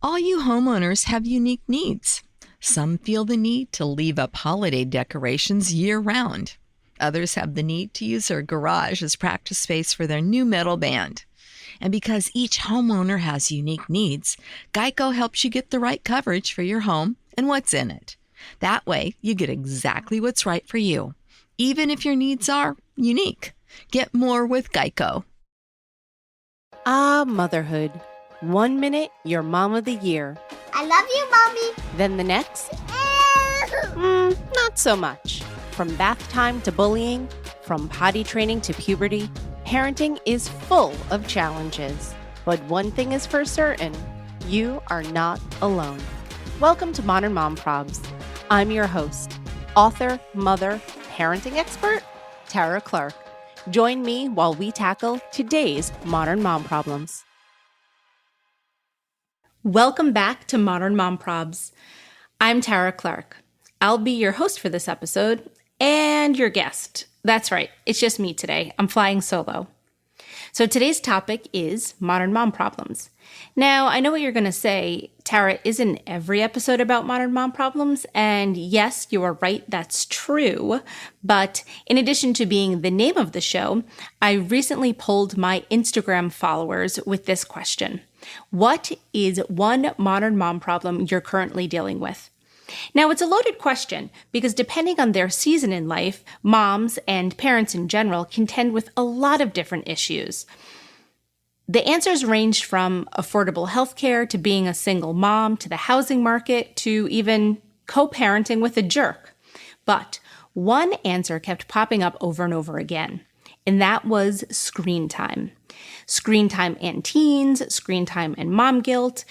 All you homeowners have unique needs. Some feel the need to leave up holiday decorations year-round. Others have the need to use their garage as practice space for their new metal band. And because each homeowner has unique needs, Geico helps you get the right coverage for your home and what's in it. That way, you get exactly what's right for you, even if your needs are unique. Get more with Geico. Ah, motherhood. 1 minute, you're mom of the year. I love you, Mommy. Then the next, not so much. From bath time to bullying, from potty training to puberty, parenting is full of challenges. But one thing is for certain, you are not alone. Welcome to Modern Mom Probs. I'm your host, author, mother, parenting expert, Tara Clark. Join me while we tackle today's modern mom problems. Welcome back to Modern Mom Probs. I'm Tara Clark. I'll be your host for this episode and your guest. That's right, it's just me today. I'm flying solo. So today's topic is modern mom problems. Now, I know what you're going to say. Tara, isn't every episode about modern mom problems? And yes, you are right, that's true. But in addition to being the name of the show, I recently polled my Instagram followers with this question. What is one modern mom problem you're currently dealing with? Now, it's a loaded question because depending on their season in life, moms and parents in general contend with a lot of different issues. The answers ranged from affordable healthcare to being a single mom to the housing market to even co-parenting with a jerk. But one answer kept popping up over and over again, and that was screen time. Screen time and teens, screen time and mom guilt,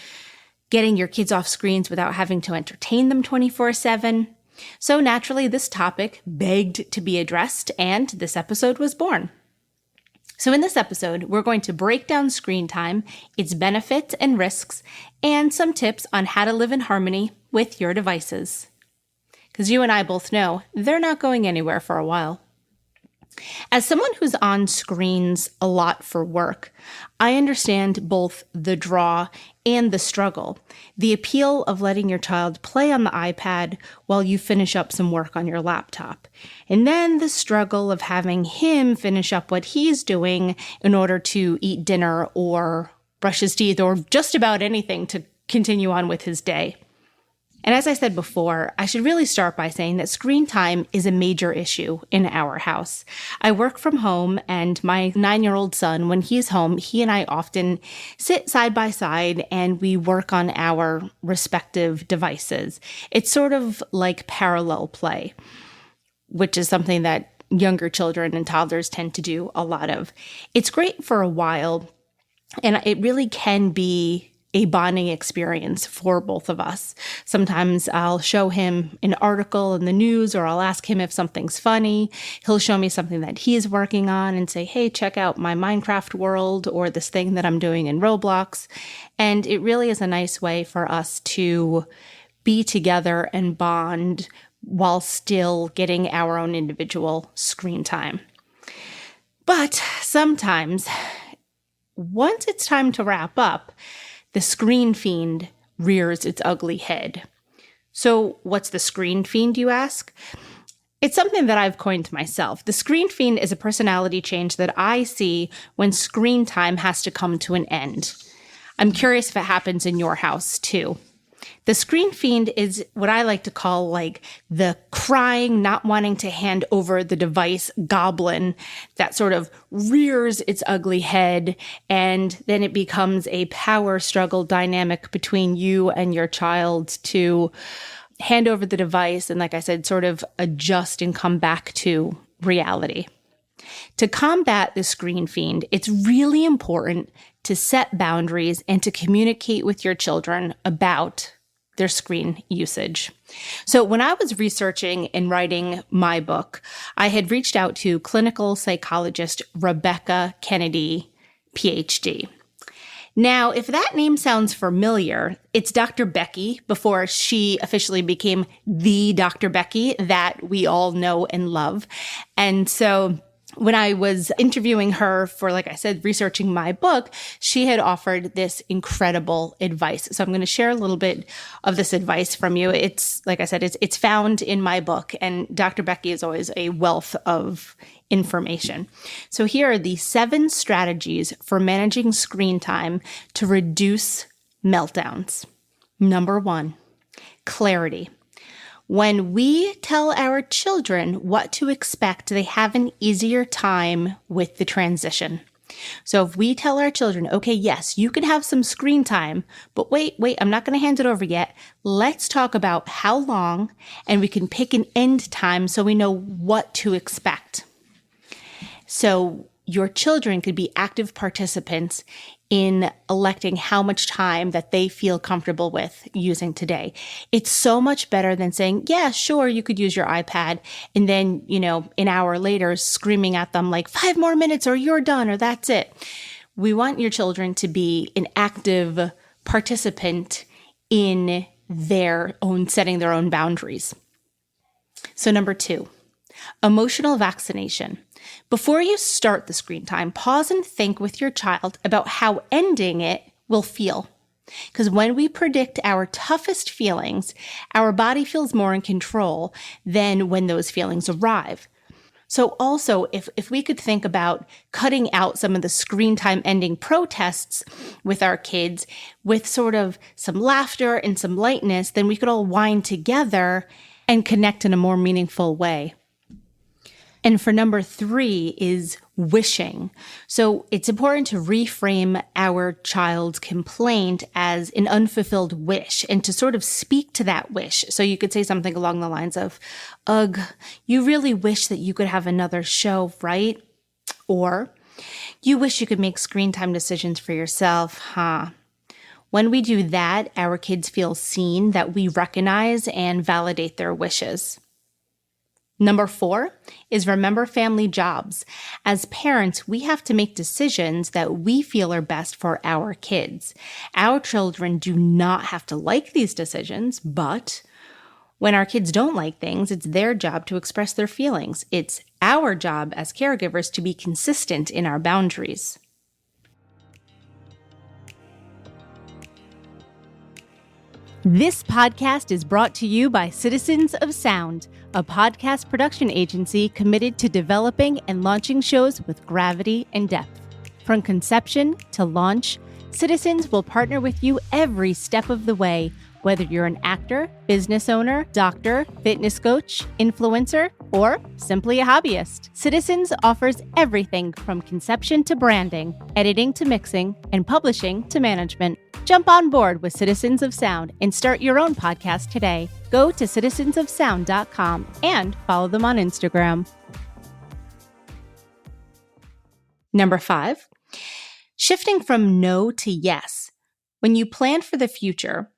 getting your kids off screens without having to entertain them 24/7. So naturally, this topic begged to be addressed, and this episode was born. So in this episode, we're going to break down screen time, its benefits and risks, and some tips on how to live in harmony with your devices. Because you and I both know they're not going anywhere for a while. As someone who's on screens a lot for work, I understand both the draw and the struggle. The appeal of letting your child play on the iPad while you finish up some work on your laptop. And then the struggle of having him finish up what he's doing in order to eat dinner or brush his teeth or just about anything to continue on with his day. And as I said before, I should really start by saying that screen time is a major issue in our house. I work from home, and my 9-year-old son, when he's home, he and I often sit side by side and we work on our respective devices. It's sort of like parallel play, which is something that younger children and toddlers tend to do a lot of. It's great for a while, and it really can be a bonding experience for both of us. Sometimes I'll show him an article in the news, or I'll ask him if something's funny. He'll show me something that he's working on and say, hey, check out my Minecraft world or this thing that I'm doing in Roblox. And it really is a nice way for us to be together and bond while still getting our own individual screen time. But sometimes, once it's time to wrap up, the screen fiend rears its ugly head. So what's the screen fiend, you ask? It's something that I've coined myself. The screen fiend is a personality change that I see when screen time has to come to an end. I'm curious if it happens in your house too. The screen fiend is what I like to call like the crying, not wanting to hand over the device goblin that sort of rears its ugly head, and then it becomes a power struggle dynamic between you and your child to hand over the device and, like I said, sort of adjust and come back to reality. To combat the screen fiend, it's really important to set boundaries and to communicate with your children about their screen usage. So when I was researching and writing my book, I had reached out to clinical psychologist Rebecca Kennedy, PhD. Now, if that name sounds familiar, it's Dr. Becky before she officially became the Dr. Becky that we all know and love. And so when I was interviewing her for, like I said, researching my book, she had offered this incredible advice. So I'm going to share a little bit of this advice from you. It's, like I said, it's found in my book, and Dr. Becky is always a wealth of information. So here are the 7 strategies for managing screen time to reduce meltdowns. Number 1, clarity. When we tell our children what to expect, they have an easier time with the transition. So if we tell our children, okay, yes, you can have some screen time, but wait, I'm not going to hand it over yet. Let's talk about how long, and we can pick an end time so we know what to expect. So your children could be active participants in electing how much time that they feel comfortable with using today. It's so much better than saying, yeah, sure, you could use your iPad. And then, an hour later screaming at them like 5 more minutes or you're done or that's it. We want your children to be an active participant in setting their own boundaries. So number 2, emotional vaccination. Before you start the screen time, pause and think with your child about how ending it will feel. Because when we predict our toughest feelings, our body feels more in control than when those feelings arrive. So also, if we could think about cutting out some of the screen time ending protests with our kids with sort of some laughter and some lightness, then we could all wind together and connect in a more meaningful way. And for number 3 is wishing. So it's important to reframe our child's complaint as an unfulfilled wish and to sort of speak to that wish. So you could say something along the lines of, ugh, you really wish that you could have another show, right? Or, you wish you could make screen time decisions for yourself, huh? When we do that, our kids feel seen, that we recognize and validate their wishes. Number 4 is remember family jobs. As parents, we have to make decisions that we feel are best for our kids. Our children do not have to like these decisions, but when our kids don't like things, it's their job to express their feelings. It's our job as caregivers to be consistent in our boundaries. This podcast is brought to you by Citizens of Sound, a podcast production agency committed to developing and launching shows with gravity and depth. From conception to launch, Citizens will partner with you every step of the way, whether you're an actor, business owner, doctor, fitness coach, influencer, or simply a hobbyist. Citizens offers everything from conception to branding, editing to mixing, and publishing to management. Jump on board with Citizens of Sound and start your own podcast today. Go to citizensofsound.com and follow them on Instagram. Number 5, shifting from no to yes. When you plan for the future,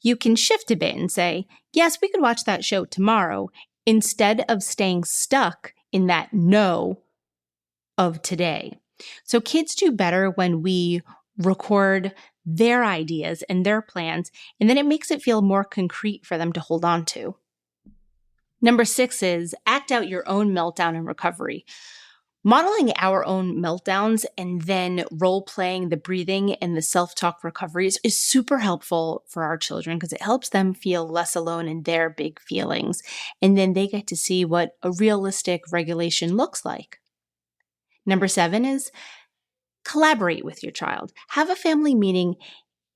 you can shift a bit and say, yes, we could watch that show tomorrow, instead of staying stuck in that no of today. So kids do better when we record their ideas and their plans, and then it makes it feel more concrete for them to hold on to. Number 6 is act out your own meltdown and recovery. Modeling our own meltdowns and then role-playing the breathing and the self-talk recoveries is super helpful for our children because it helps them feel less alone in their big feelings. And then they get to see what a realistic regulation looks like. Number 7 is collaborate with your child. Have a family meeting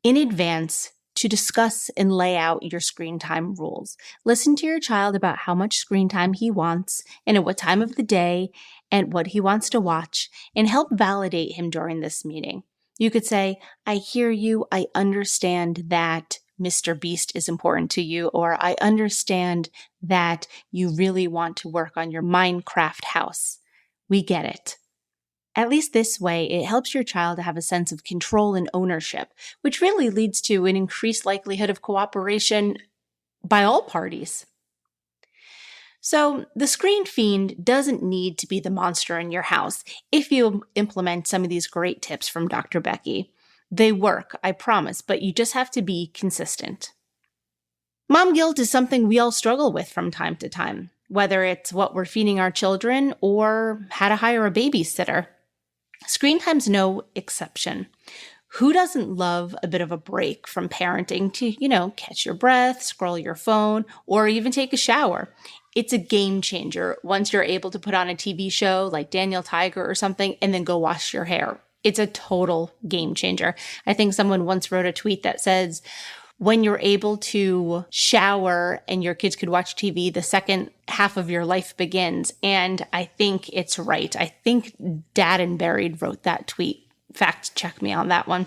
in advance to discuss and lay out your screen time rules. Listen to your child about how much screen time he wants and at what time of the day and what he wants to watch, and help validate him during this meeting. You could say, I hear you. I understand that Mr. Beast is important to you, or I understand that you really want to work on your Minecraft house. We get it. At least this way, it helps your child to have a sense of control and ownership, which really leads to an increased likelihood of cooperation by all parties. So the screen fiend doesn't need to be the monster in your house if you implement some of these great tips from Dr. Becky. They work, I promise, but you just have to be consistent. Mom guilt is something we all struggle with from time to time. whether it's what we're feeding our children or how to hire a babysitter. Screen time's no exception. Who doesn't love a bit of a break from parenting to, catch your breath, scroll your phone, or even take a shower? It's a game changer once you're able to put on a TV show like Daniel Tiger or something and then go wash your hair. It's a total game changer. I think someone once wrote a tweet that says, when you're able to shower and your kids could watch TV, the second half of your life begins. And I think it's right. I think Dad and Buried wrote that tweet. Fact check me on that one.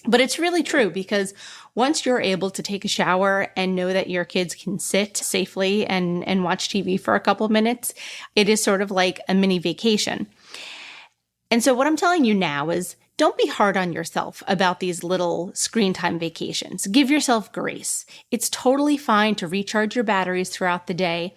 But it's really true, because once you're able to take a shower and know that your kids can sit safely and watch TV for a couple of minutes, it is sort of like a mini vacation. And so what I'm telling you now is, don't be hard on yourself about these little screen time vacations. Give yourself grace. It's totally fine to recharge your batteries throughout the day.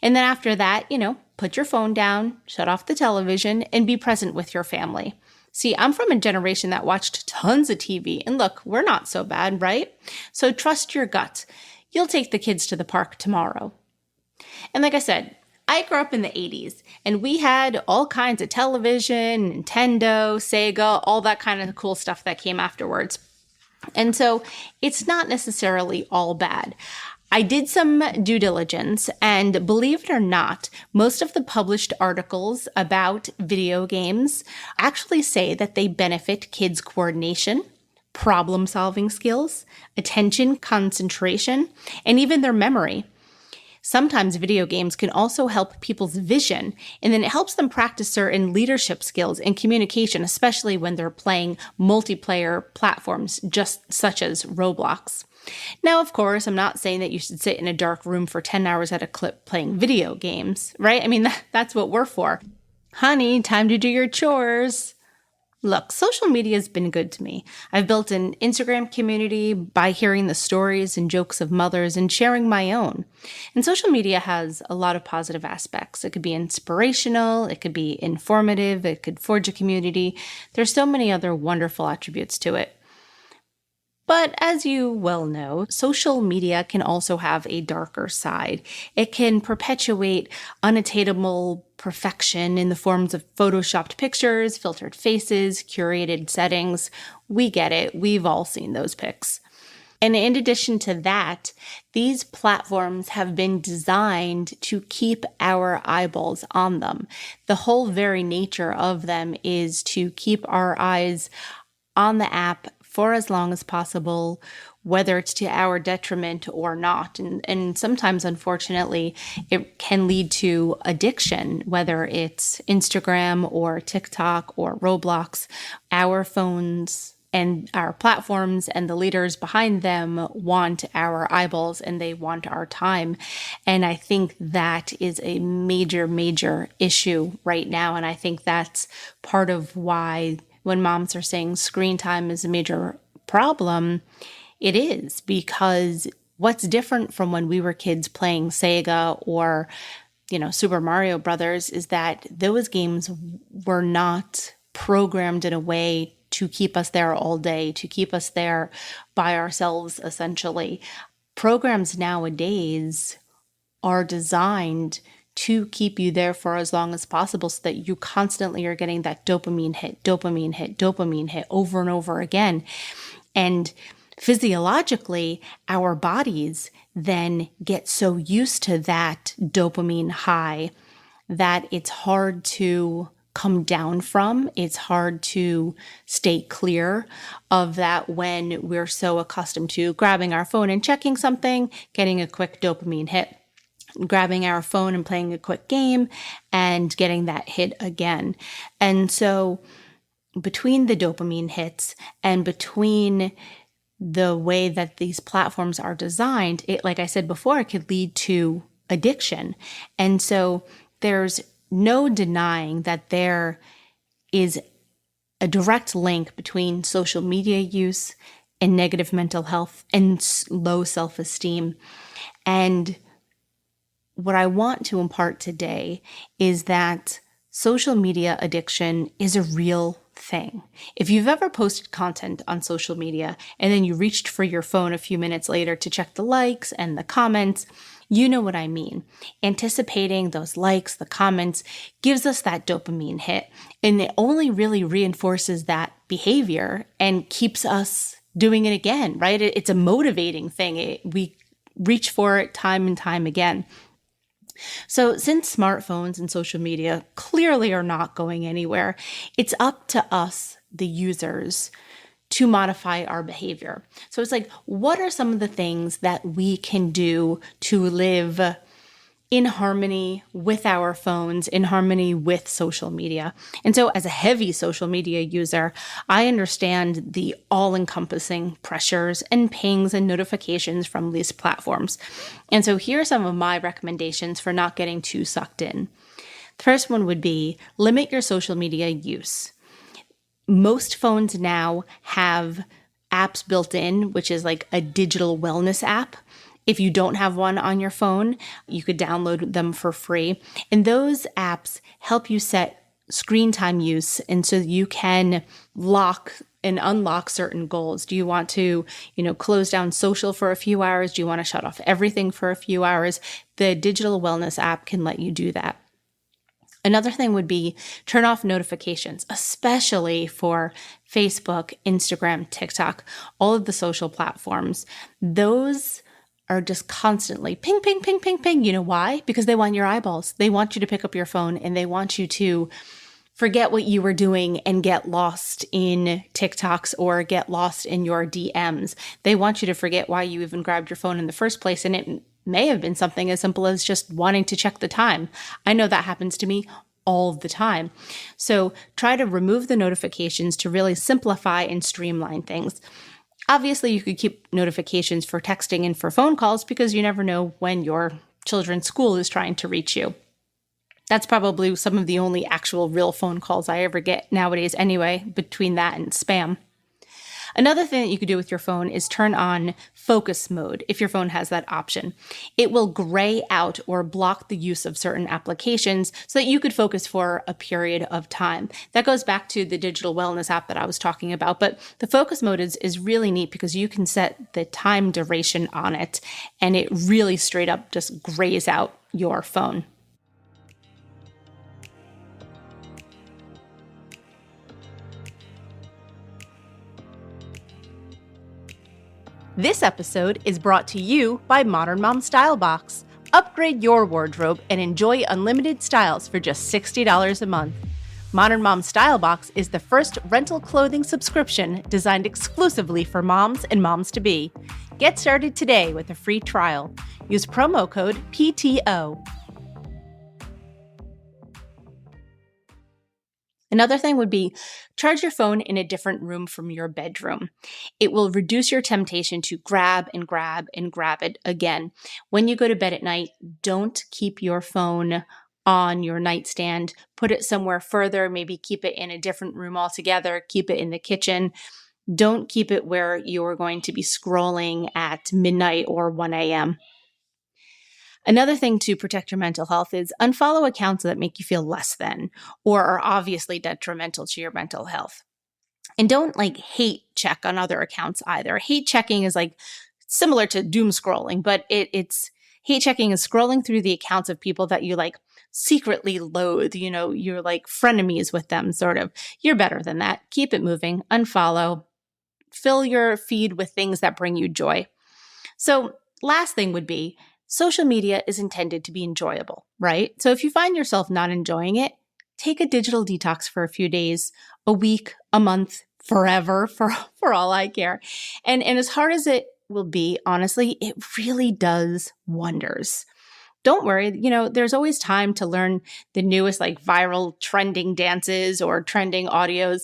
And then after that, put your phone down, shut off the television, and be present with your family. See, I'm from a generation that watched tons of TV. And look, we're not so bad, right? So trust your gut. You'll take the kids to the park tomorrow. And like I said, I grew up in the 80s, and we had all kinds of television, Nintendo, Sega, all that kind of cool stuff that came afterwards. And so it's not necessarily all bad. I did some due diligence, and believe it or not, most of the published articles about video games actually say that they benefit kids' coordination, problem-solving skills, attention, concentration, and even their memory. Sometimes video games can also help people's vision, and then it helps them practice certain leadership skills and communication, especially when they're playing multiplayer platforms, just such as Roblox. Now, of course, I'm not saying that you should sit in a dark room for 10 hours at a clip playing video games, right? I mean, that's what we're for. Honey, time to do your chores. Look, social media has been good to me. I've built an Instagram community by hearing the stories and jokes of mothers and sharing my own. And social media has a lot of positive aspects. It could be inspirational, it could be informative, it could forge a community. There's so many other wonderful attributes to it. But as you well know, social media can also have a darker side. It can perpetuate unattainable perfection in the forms of photoshopped pictures, filtered faces, curated settings. We get it. We've all seen those pics. And in addition to that, these platforms have been designed to keep our eyeballs on them. The whole very nature of them is to keep our eyes on the app for as long as possible, whether it's to our detriment or not. And sometimes, unfortunately, it can lead to addiction, whether it's Instagram or TikTok or Roblox. Our phones and our platforms and the leaders behind them want our eyeballs and they want our time. And I think that is a major, major issue right now. And I think that's part of why when moms are saying screen time is a major problem, it is, because what's different from when we were kids playing Sega or, Super Mario Brothers is that those games were not programmed in a way to keep us there all day, to keep us there by ourselves, essentially. Programs nowadays are designed to keep you there for as long as possible so that you constantly are getting that dopamine hit over and over again. And physiologically, our bodies then get so used to that dopamine high that it's hard to come down from. It's hard to stay clear of that when we're so accustomed to grabbing our phone and checking something, getting a quick dopamine hit, grabbing our phone and playing a quick game and getting that hit again. And so between the dopamine hits and between the way that these platforms are designed, it, like I said before, it could lead to addiction. And so there's no denying that there is a direct link between social media use and negative mental health and low self-esteem. And what I want to impart today is that social media addiction is a real thing. If you've ever posted content on social media and then you reached for your phone a few minutes later to check the likes and the comments, You know what I mean. Anticipating those likes, the comments gives us that dopamine hit, and it only really reinforces that behavior and keeps us doing it again, right? It's a motivating thing. We reach for it time and time again. So since smartphones and social media clearly are not going anywhere, it's up to us, the users, to modify our behavior. So it's like, what are some of the things that we can do to live in harmony with our phones, in harmony with social media? And so as a heavy social media user, I understand the all-encompassing pressures and pings and notifications from these platforms. And so here are some of my recommendations for not getting too sucked in. The first one would be limit your social media use. Most phones now have apps built in, which is like a digital wellness app. If you don't have one on your phone, you could download them for free. And those apps help you set screen time use. And so you can lock and unlock certain goals. Do you want to, close down social for a few hours? Do you want to shut off everything for a few hours? The digital wellness app can let you do that. Another thing would be turn off notifications, especially for Facebook, Instagram, TikTok, all of the social platforms. Those are just constantly ping, ping, ping, ping, ping. You know why? Because they want your eyeballs. They want you to pick up your phone and they want you to forget what you were doing and get lost in TikToks or get lost in your DMs. They want you to forget why you even grabbed your phone in the first place. And it may have been something as simple as just wanting to check the time. I know that happens to me all the time. So try to remove the notifications to really simplify and streamline things. Obviously, you could keep notifications for texting and for phone calls because you never know when your children's school is trying to reach you. That's probably some of the only actual real phone calls I ever get nowadays anyway, between that and spam. Another thing that you could do with your phone is turn on focus mode if your phone has that option. It will gray out or block the use of certain applications so that you could focus for a period of time. That goes back to the digital wellness app that I was talking about, but the focus mode is really neat because you can set the time duration on it and it really straight up just grays out your phone. This episode is brought to you by Modern Mom Style Box. Upgrade your wardrobe and enjoy unlimited styles for just $60 a month. Modern Mom Style Box is the first rental clothing subscription designed exclusively for moms and moms-to-be. Get started today with a free trial. Use promo code PTO. Another thing would be charge your phone in a different room from your bedroom. It will reduce your temptation to grab and grab and grab it again. When you go to bed at night, don't keep your phone on your nightstand. Put it somewhere further, maybe keep it in a different room altogether, keep it in the kitchen. Don't keep it where you're going to be scrolling at midnight or 1 a.m. Another thing to protect your mental health is unfollow accounts that make you feel less than or are obviously detrimental to your mental health. And don't hate check on other accounts either. Hate checking is similar to doom scrolling, but it's hate checking is scrolling through the accounts of people that you secretly loathe. You're frenemies with them, sort of. You're better than that. Keep it moving. Unfollow. Fill your feed with things that bring you joy. So last thing would be, social media is intended to be enjoyable, right? So if you find yourself not enjoying it, take a digital detox for a few days, a week, a month, forever, for all I care. And as hard as it will be, honestly, it really does wonders. Don't worry, there's always time to learn the newest viral trending dances or trending audios.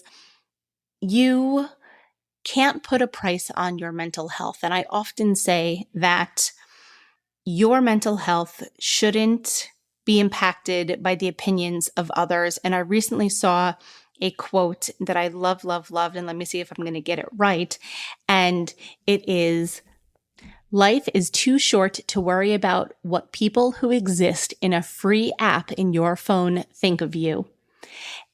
You can't put a price on your mental health. And I often say that your mental health shouldn't be impacted by the opinions of others. And I recently saw a quote that I loved, and let me see if I'm going to get it right. And it is, life is too short to worry about what people who exist in a free app in your phone think of you.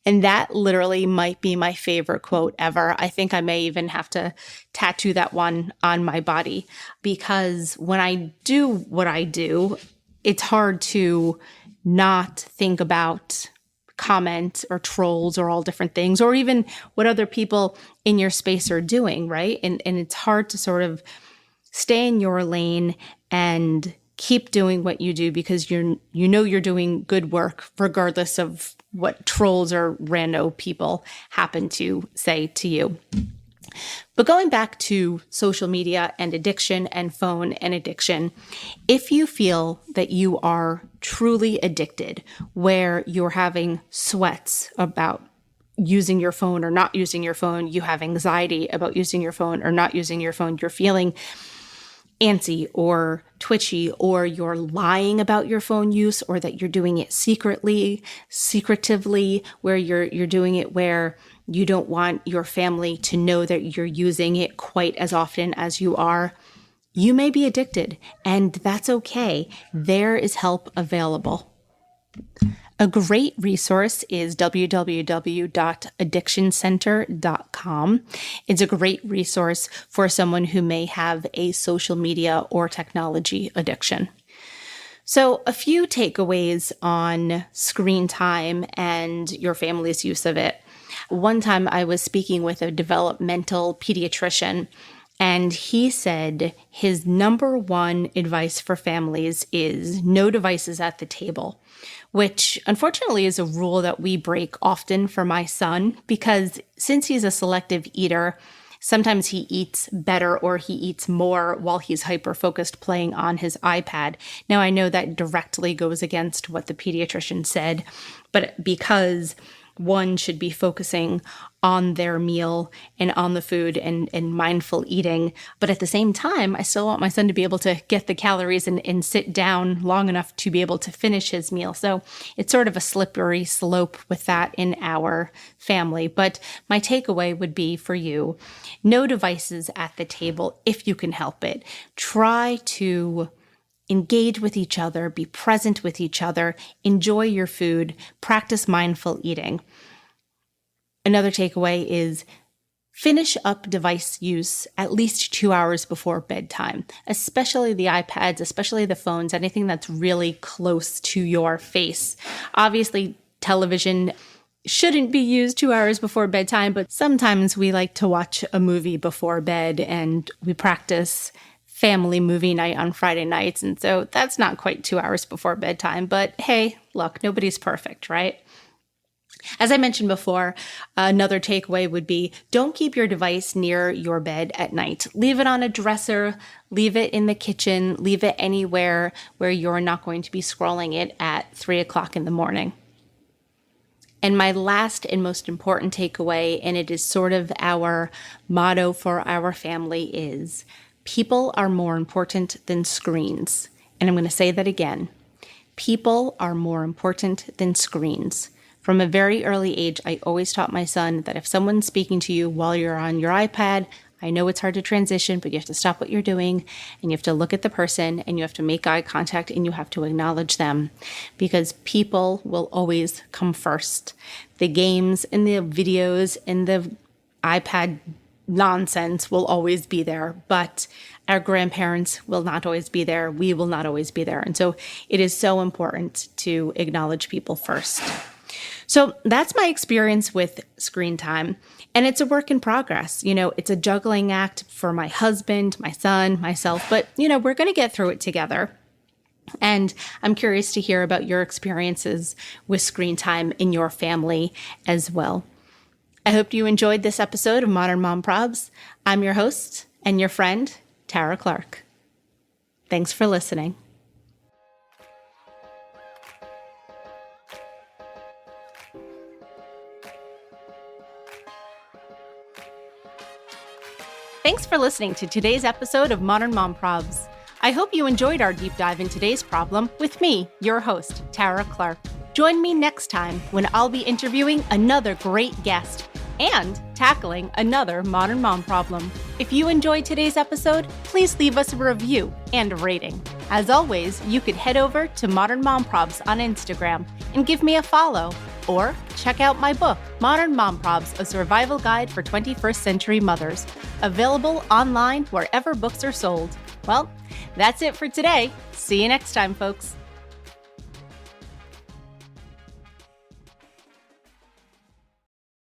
And that literally might be my favorite quote ever. I think I may even have to tattoo that one on my body, because when I do what I do, it's hard to not think about comments or trolls or all different things, or even what other people in your space are doing, right? And it's hard to sort of stay in your lane and keep doing what you do, because you know you're doing good work regardless of what trolls or rando people happen to say to you. But going back to social media and addiction and phone and addiction, if you feel that you are truly addicted, where you're having sweats about using your phone or not using your phone, you have anxiety about using your phone or not using your phone, you're feeling antsy or twitchy, or you're lying about your phone use, or that you're doing it secretively, where you're doing it where you don't want your family to know that you're using it quite as often as you are, you may be addicted, and that's okay. There is help available. A great resource is www.addictioncenter.com. It's a great resource for someone who may have a social media or technology addiction. So a few takeaways on screen time and your family's use of it. One time I was speaking with a developmental pediatrician, and he said his number one advice for families is no devices at the table, which unfortunately is a rule that we break often for my son, because since he's a selective eater, sometimes he eats better or he eats more while he's hyper-focused playing on his iPad. Now, I know that directly goes against what the pediatrician said, but because one should be focusing on their meal and on the food and mindful eating. But at the same time, I still want my son to be able to get the calories and sit down long enough to be able to finish his meal. So it's sort of a slippery slope with that in our family. But my takeaway would be for you, no devices at the table if you can help it. Try to engage with each other, be present with each other, enjoy your food, practice mindful eating. Another takeaway is finish up device use at least 2 hours before bedtime, especially the iPads, especially the phones, anything that's really close to your face. Obviously, television shouldn't be used 2 hours before bedtime, but sometimes we like to watch a movie before bed, and we practice family movie night on Friday nights. And so that's not quite 2 hours before bedtime, but hey, look, nobody's perfect, right? As I mentioned before, another takeaway would be don't keep your device near your bed at night. Leave it on a dresser, leave it in the kitchen, leave it anywhere where you're not going to be scrolling it at 3 o'clock in the morning. And my last and most important takeaway, and it is sort of our motto for our family, is people are more important than screens. And I'm going to say that again. People are more important than screens. From a very early age, I always taught my son that if someone's speaking to you while you're on your iPad, I know it's hard to transition, but you have to stop what you're doing and you have to look at the person and you have to make eye contact and you have to acknowledge them, because people will always come first. The games and the videos and the iPad nonsense will always be there, but our grandparents will not always be there. We will not always be there. And so it is so important to acknowledge people first. So that's my experience with screen time. And it's a work in progress. You know, it's a juggling act for my husband, my son, myself, but you know, we're going to get through it together. And I'm curious to hear about your experiences with screen time in your family as well. I hope you enjoyed this episode of Modern Mom Probs. I'm your host and your friend, Tara Clark. Thanks for listening. Thanks for listening to today's episode of Modern Mom Probs. I hope you enjoyed our deep dive in today's problem with me, your host, Tara Clark. Join me next time when I'll be interviewing another great guest and tackling another modern mom problem. If you enjoyed today's episode, please leave us a review and a rating. As always, you could head over to Modern Mom Probs on Instagram and give me a follow. Or check out my book, Modern Mom Probs, a survival guide for 21st century mothers, available online wherever books are sold. Well, that's it for today. See you next time, folks.